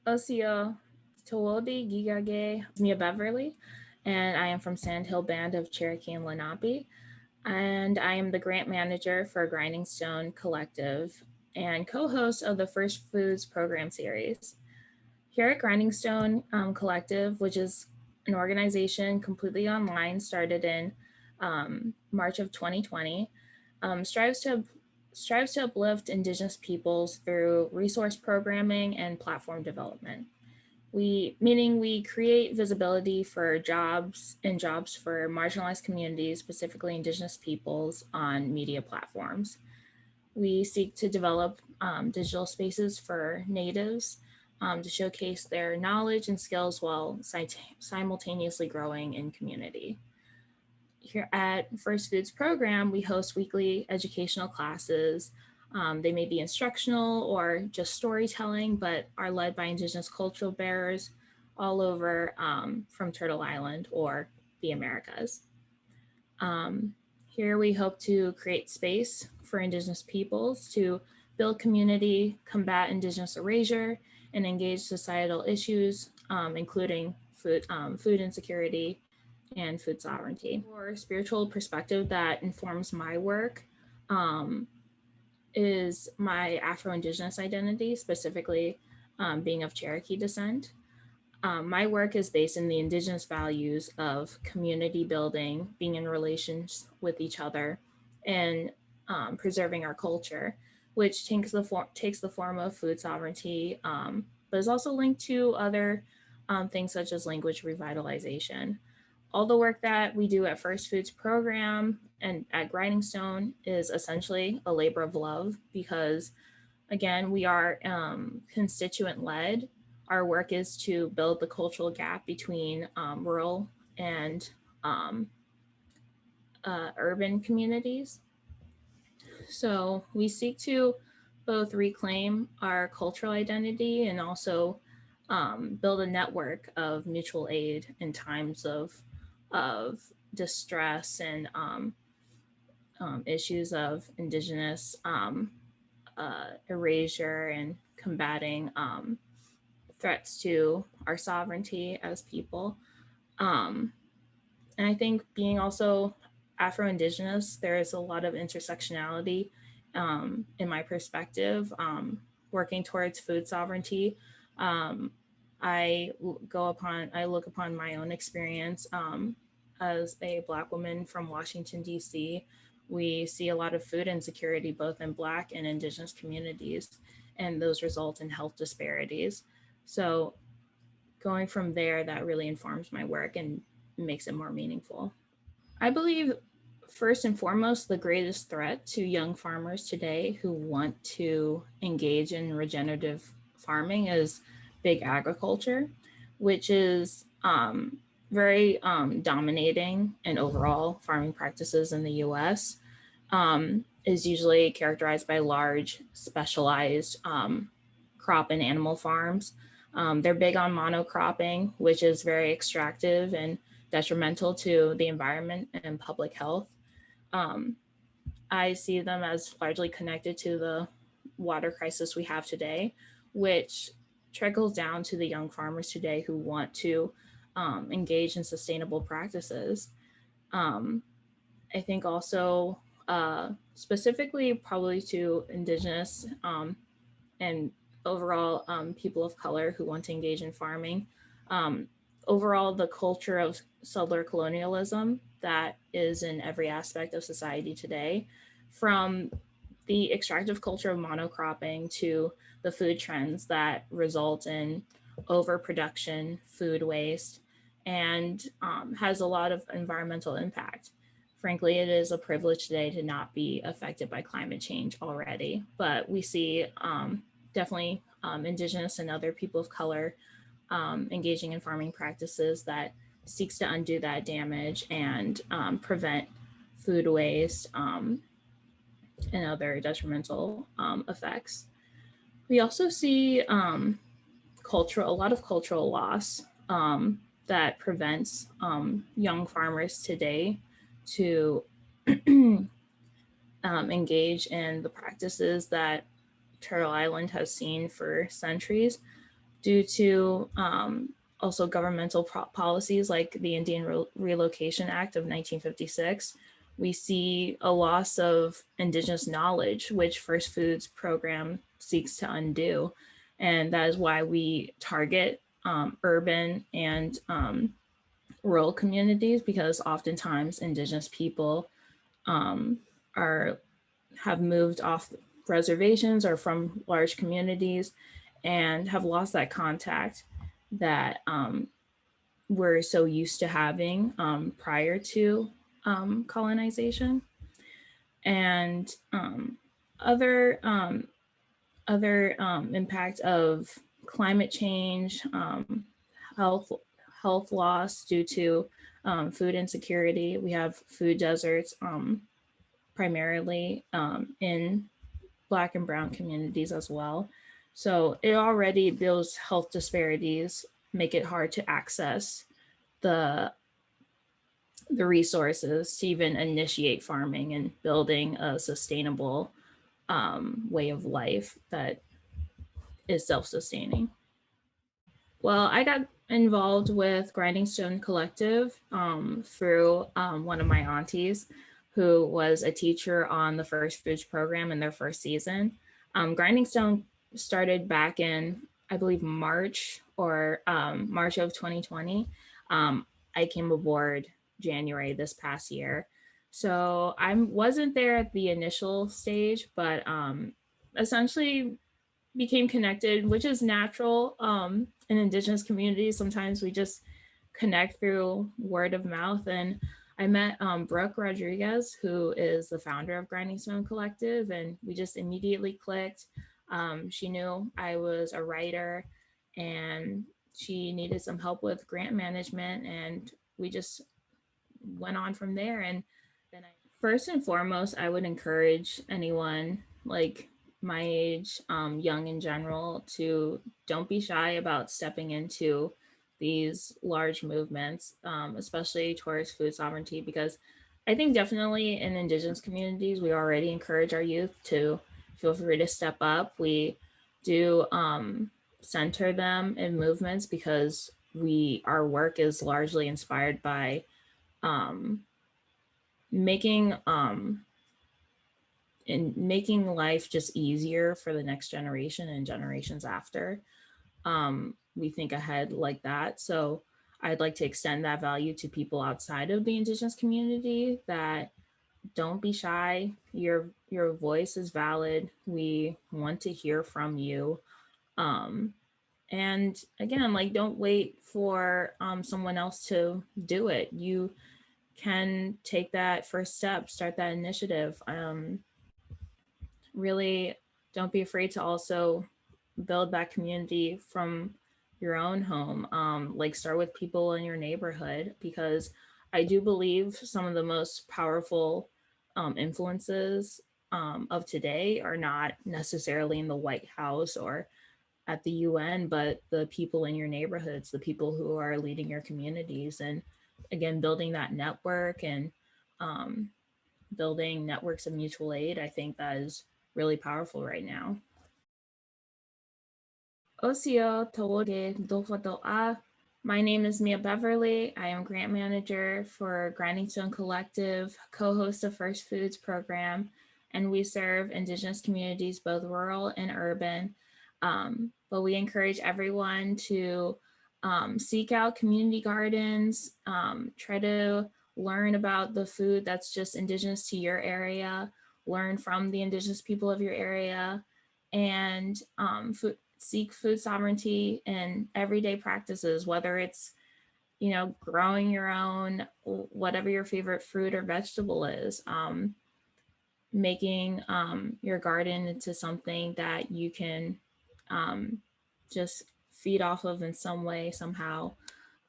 Osio Tawodi Gigage Mia Beverly, and I am from Sand Hill Band of Cherokee and Lenape. And I am the grant manager for Grindingstone Collective and co-host of the First Foods program series. Here at Grindingstone Collective, which is an organization completely online, started in March of 2020, um, strives to strives to uplift Indigenous peoples through resource programming and platform development. We create visibility for jobs for marginalized communities, specifically Indigenous peoples, on media platforms. We seek to develop digital spaces for natives to showcase their knowledge and skills while simultaneously growing in community. Here at First Foods program, we host weekly educational classes. They may be instructional or just storytelling, but are led by Indigenous cultural bearers all over from Turtle Island or the Americas. Um, Here we hope to create space for Indigenous peoples to build community, combat Indigenous erasure, and engage societal issues, including food insecurity and food sovereignty. For spiritual perspective that informs my work is my Afro-Indigenous identity, specifically being of Cherokee descent. My work is based in the Indigenous values of community building, being in relations with each other, and preserving our culture, which takes the form of food sovereignty, but is also linked to other things such as language revitalization. All the work that we do at First Foods program and at Grindingstone is essentially a labor of love because, again, we are constituent led. Our work is to build the cultural gap between rural and um, urban communities. So we seek to both reclaim our cultural identity and also build a network of mutual aid in times of distress and issues of indigenous erasure and combating threats to our sovereignty as people. Um, and I think being also Afro Indigenous, there is a lot of intersectionality in my perspective, working towards food sovereignty. Um, I look upon my own experience as a Black woman from Washington, D.C. We see a lot of food insecurity both in Black and Indigenous communities, and those result in health disparities. So, going from there, that really informs my work and makes it more meaningful. I believe, first and foremost, the greatest threat to young farmers today who want to engage in regenerative farming is big agriculture, which is very dominating in overall farming practices in the US. Is usually characterized by large, specialized crop and animal farms. They're big on monocropping, which is very extractive and detrimental to the environment and public health. Um, I see them as largely connected to the water crisis we have today, which trickles down to the young farmers today who want to engage in sustainable practices. Um, I think also, specifically, probably to Indigenous and overall people of color who want to engage in farming. Um, Overall, the culture of settler colonialism that is in every aspect of society today, from the extractive culture of monocropping to the food trends that result in overproduction, food waste, and has a lot of environmental impact. Frankly, it is a privilege today to not be affected by climate change already, but we see definitely Indigenous and other people of color engaging in farming practices that seeks to undo that damage and prevent food waste and other detrimental effects. We also see a lot of cultural loss that prevents young farmers today to engage in the practices that Turtle Island has seen for centuries. due to also governmental policies like the Indian Relocation Act of 1956. We see a loss of indigenous knowledge, which First Foods program seeks to undo. And that is why we target urban and rural communities, because oftentimes indigenous people um, are have moved off reservations or from large communities and have lost that contact that we're so used to having prior to colonization. And other other impact of climate change, health health loss due to food insecurity. We have food deserts, primarily in Black and Brown communities as well. So it already, those health disparities make it hard to access the the resources to even initiate farming and building a sustainable way of life that is self-sustaining. Well, I got involved with Grindingstone Collective through one of my aunties who was a teacher on the First Foods program in their first season. Grindingstone started back in, I believe, March of 2020. I came aboard January this past year. So I wasn't there at the initial stage, but essentially became connected, which is natural in Indigenous communities. Sometimes we just connect through word of mouth. And I met Brooke Rodriguez, who is the founder of Grindingstone Collective, and we just immediately clicked. She knew I was a writer and she needed some help with grant management, and we just went on from there. And then first and foremost, I would encourage anyone like my age, young in general, to don't be shy about stepping into these large movements, especially towards food sovereignty, because I think definitely in Indigenous communities, we already encourage our youth to feel free to step up. We do center them in movements because our work is largely inspired by um, making in making life just easier for the next generation and generations after. We think ahead like that. So I'd like to extend that value to people outside of the Indigenous community, that don't be shy. Your voice is valid. We want to hear from you. Um, and again, like, don't wait for someone else to do it. You can take that first step, start that initiative. Really don't be afraid to also build that community from your own home. Like, start with people in your neighborhood, because I do believe some of the most powerful influences of today are not necessarily in the White House or at the UN, but the people in your neighborhoods, the people who are leading your communities. And again, building that network and um, building networks of mutual aid, I think that is really powerful right now. Osio Tawoge Dofadoa. My name is Mia Beverly. I am grant manager for Grindingstone Collective, co-host of First Foods program, and we serve Indigenous communities, both rural and urban. But we encourage everyone to seek out community gardens, try to learn about the food that's just Indigenous to your area, learn from the Indigenous people of your area, and seek food sovereignty in everyday practices, whether it's, growing your own, whatever your favorite fruit or vegetable is, making your garden into something that you can just feed off of in some way, somehow.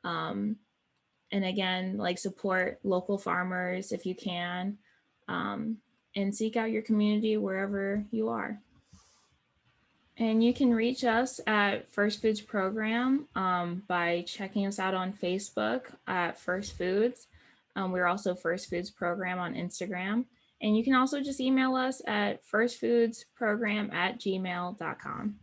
Um, and again, like, support local farmers if you can, and seek out your community wherever you are. And you can reach us at First Foods Program by checking us out on Facebook at First Foods. We're also First Foods Program on Instagram. And you can also just email us at firstfoodsprogram@gmail.com.